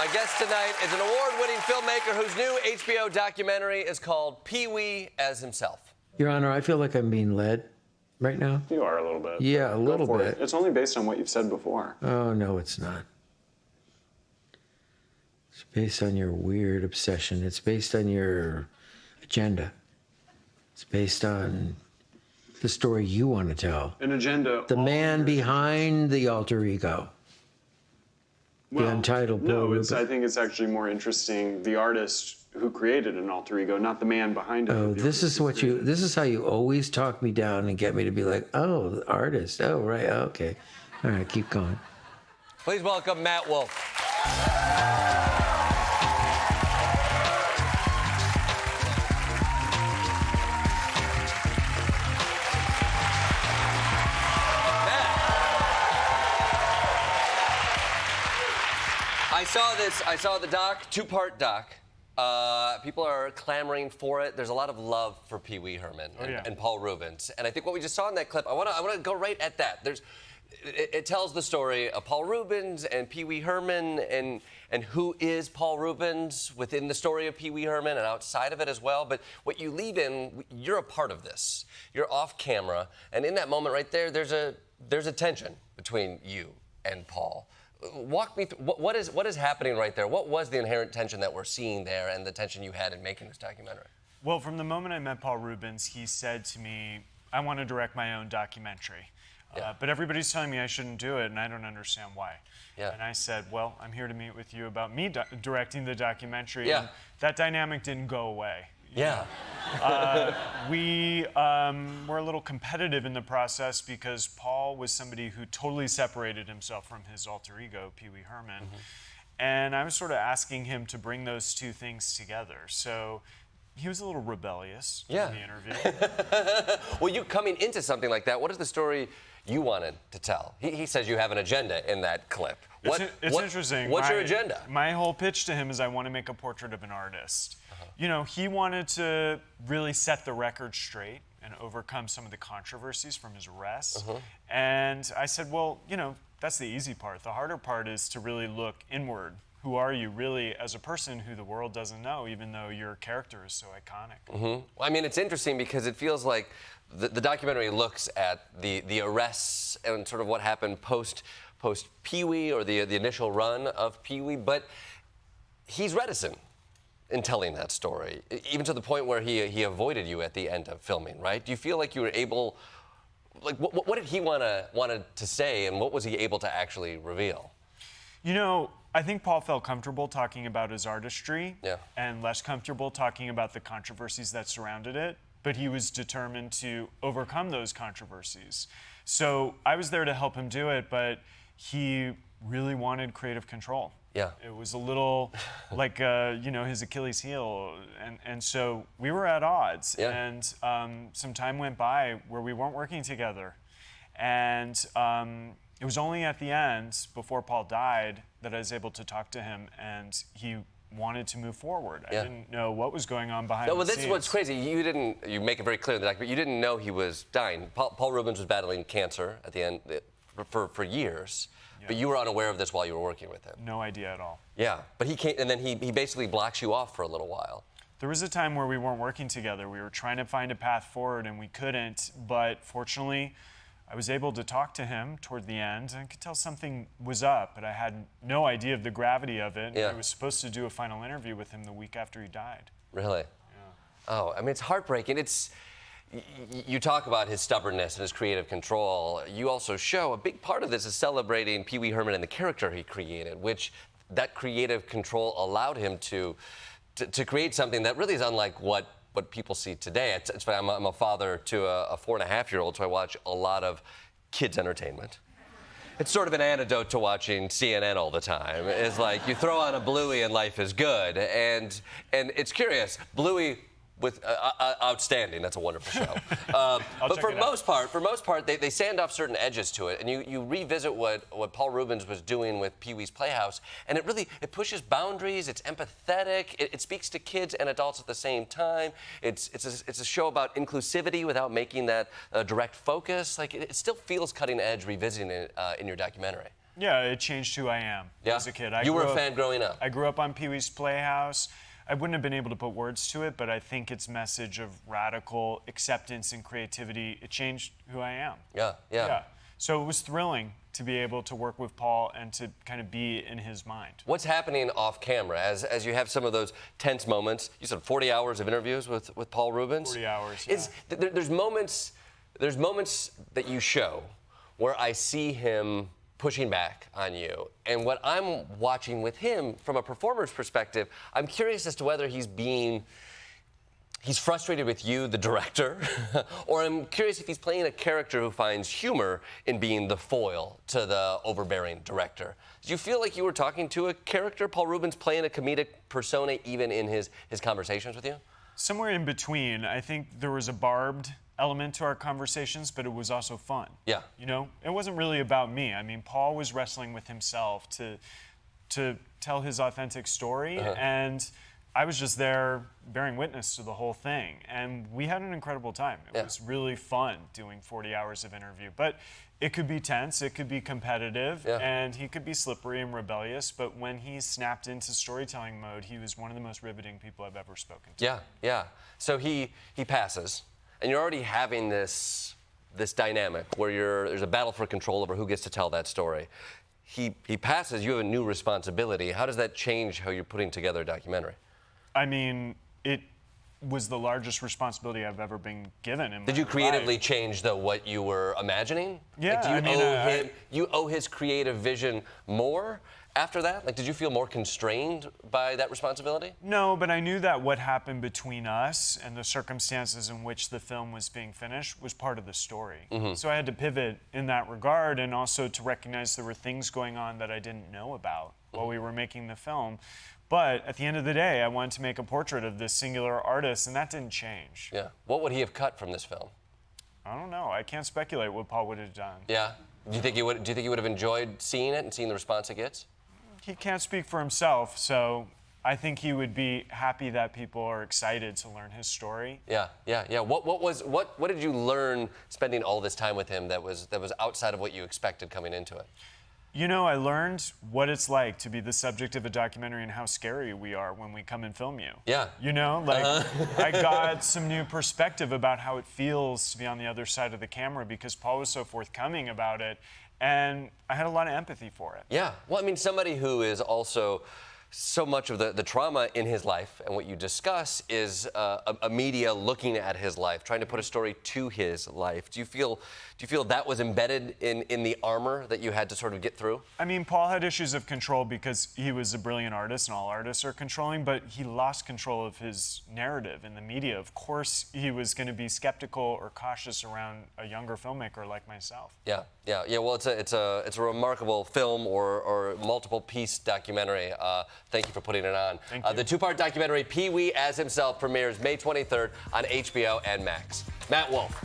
My guest tonight is an award-winning filmmaker whose new HBO documentary is called Pee-wee as Himself. Your Honor, I feel like I'm being led right now. You are a little bit. Yeah, a little bit. It. It's only based on what you've said before. Oh, no, it's not. It's based on your weird obsession. It's based on your agenda. It's based on the story you want to tell. An agenda. The man behind the alter ego. Well, the untitled Paul no, Reubens. I think it's actually more interesting the artist who created an alter ego, not the man behind it. Oh, this is how you always talk me down and get me to be like, oh, the artist. Oh, right. Okay. All right, keep going. Please welcome Matt Wolf. I saw the doc, two-part doc. People are clamoring for it. There's a lot of love for Pee Wee Herman and Paul Reubens. And I think what we just saw in that clip, I want to go right at that. It tells the story of Paul Reubens and Pee Wee Herman and who is Paul Reubens within the story of Pee Wee Herman and outside of it as well. But what you leave in, you're a part of this. You're off camera. And in that moment right there, there's a tension between you and Paul. Walk me through, what is happening right there? What was the inherent tension that we're seeing there and the tension you had in making this documentary? Well, from the moment I met Paul Reubens, he said to me, I want to direct my own documentary. But everybody's telling me I shouldn't do it, and I don't understand why. And I said, well, I'm here to meet with you about me directing the documentary. And that dynamic didn't go away. We were a little competitive in the process because Paul was somebody who totally separated himself from his alter ego, Pee Wee Herman. And I was sort of asking him to bring those two things together. So he was a little rebellious in the interview. Well, you coming into something like that, what is the story you wanted to tell? He says you have an agenda in that clip. It's interesting. What's your agenda? My whole pitch to him is I want to make a portrait of an artist. You know, he wanted to really set the record straight and overcome some of the controversies from his arrest. And I said, well, you know, that's the easy part. The harder part is to really look inward. Who are you really as a person who the world doesn't know, even though your character is so iconic? Well, I mean, it's interesting because it feels like the documentary looks at the arrests and sort of what happened post Pee Wee or the initial run of Pee Wee, but he's reticent in telling that story, even to the point where he avoided you at the end of filming, right? Do you feel like you were able, like, what did he wanted to say, and what was he able to actually reveal? You know, I think Paul felt comfortable talking about his artistry and less comfortable talking about the controversies that surrounded it, but he was determined to overcome those controversies. So I was there to help him do it, but he really wanted creative control. It was a little like, you know, his Achilles heel. And so we were at odds. And some time went by where we weren't working together. And it was only at the end, before Paul died, that I was able to talk to him, and he wanted to move forward. I didn't know what was going on behind the scenes. That's what's crazy. You make it very clear in the documentary, you didn't know he was dying. Paul Reubens was battling cancer at the end for years. But you were unaware of this while you were working with him. No idea at all. But he came, and then he basically blocks you off for a little while. There was a time where we weren't working together. We were trying to find a path forward, and we couldn't. But fortunately, I was able to talk to him toward the end, and I could tell something was up, but I had no idea of the gravity of it. I was supposed to do a final interview with him the week after he died. Really? Oh, I mean, it's heartbreaking. You talk about his stubbornness and his creative control. You also show a big part of this is celebrating Pee Wee Herman and the character he created, which that creative control allowed him to create something that really is unlike what people see today. It's funny, I'm a father to a 4.5-year-old, so I watch a lot of kids' entertainment. It's sort of an antidote to watching CNN all the time. It's like you throw on a Bluey and life is good. And it's curious, Bluey with outstanding. That's a wonderful show. But for most part, they sand off certain edges to it, and you revisit what Paul Reubens was doing with Pee Wee's Playhouse, and it pushes boundaries. It's empathetic. It speaks to kids and adults at the same time. It's a show about inclusivity without making that direct focus. Like it still feels cutting edge revisiting it in your documentary. Yeah, it changed who I am as a kid. You were a fan growing up. I grew up on Pee-wee's Playhouse. I wouldn't have been able to put words to it, but I think its message of radical acceptance and creativity, it changed who I am. Yeah. So it was thrilling to be able to work with Paul and to kind of be in his mind. What's happening off camera as you have some of those tense moments? You said 40 hours of interviews with Paul Reubens. 40 hours, yeah. There's moments that you show where I see him pushing back on you. And what I'm watching with him from a performer's perspective, I'm curious as to whether he's frustrated with you, the director, or I'm curious if he's playing a character who finds humor in being the foil to the overbearing director. Did you feel like you were talking to a character, Paul Reubens playing a comedic persona even in his conversations with you? Somewhere in between. I think there was a barbed element to our conversations, but it was also fun. Yeah. You know, it wasn't really about me. I mean, Paul was wrestling with himself to tell his authentic story, and I was just there bearing witness to the whole thing. And we had an incredible time. It was really fun doing 40 hours of interview. But it could be tense, it could be competitive, and he could be slippery and rebellious. But when he snapped into storytelling mode, he was one of the most riveting people I've ever spoken to. Yeah. So he passes, and you're already having this dynamic where there's a battle for control over who gets to tell that story. He passes, you have a new responsibility. How does that change how you're putting together a documentary? I mean, it was the largest responsibility I've ever been given in my life. Did you creatively change, though, what you were imagining? Yeah, Like, you owe his creative vision more after that? Like, did you feel more constrained by that responsibility? No, but I knew that what happened between us and the circumstances in which the film was being finished was part of the story. So I had to pivot in that regard, and also to recognize there were things going on that I didn't know about while we were making the film. But at the end of the day, I wanted to make a portrait of this singular artist, and that didn't change. Yeah. What would he have cut from this film? I don't know. I can't speculate what Paul would have done. Yeah. Do you think he would have enjoyed seeing it and seeing the response it gets? He can't speak for himself, so I think he would be happy that people are excited to learn his story. Yeah. What did you learn spending all this time with him that was outside of what you expected coming into it? You know, I learned what it's like to be the subject of a documentary and how scary we are when we come and film you. Yeah. You know, like, I got some new perspective about how it feels to be on the other side of the camera because Paul was so forthcoming about it, and I had a lot of empathy for it. Yeah. Well, I mean, somebody who is also so much of the trauma in his life and what you discuss is a media looking at his life, trying to put a story to his life. Do you feel that was embedded in the armor that you had to sort of get through? I mean, Paul had issues of control because he was a brilliant artist and all artists are controlling, but he lost control of his narrative in the media. Of course, he was going to be skeptical or cautious around a younger filmmaker like myself. Yeah. Well, it's a remarkable film or multiple piece documentary. Thank you for putting it on. Thank you. The two-part documentary, Pee-wee as Himself, premieres May 23rd on HBO and Max. Matt Wolf.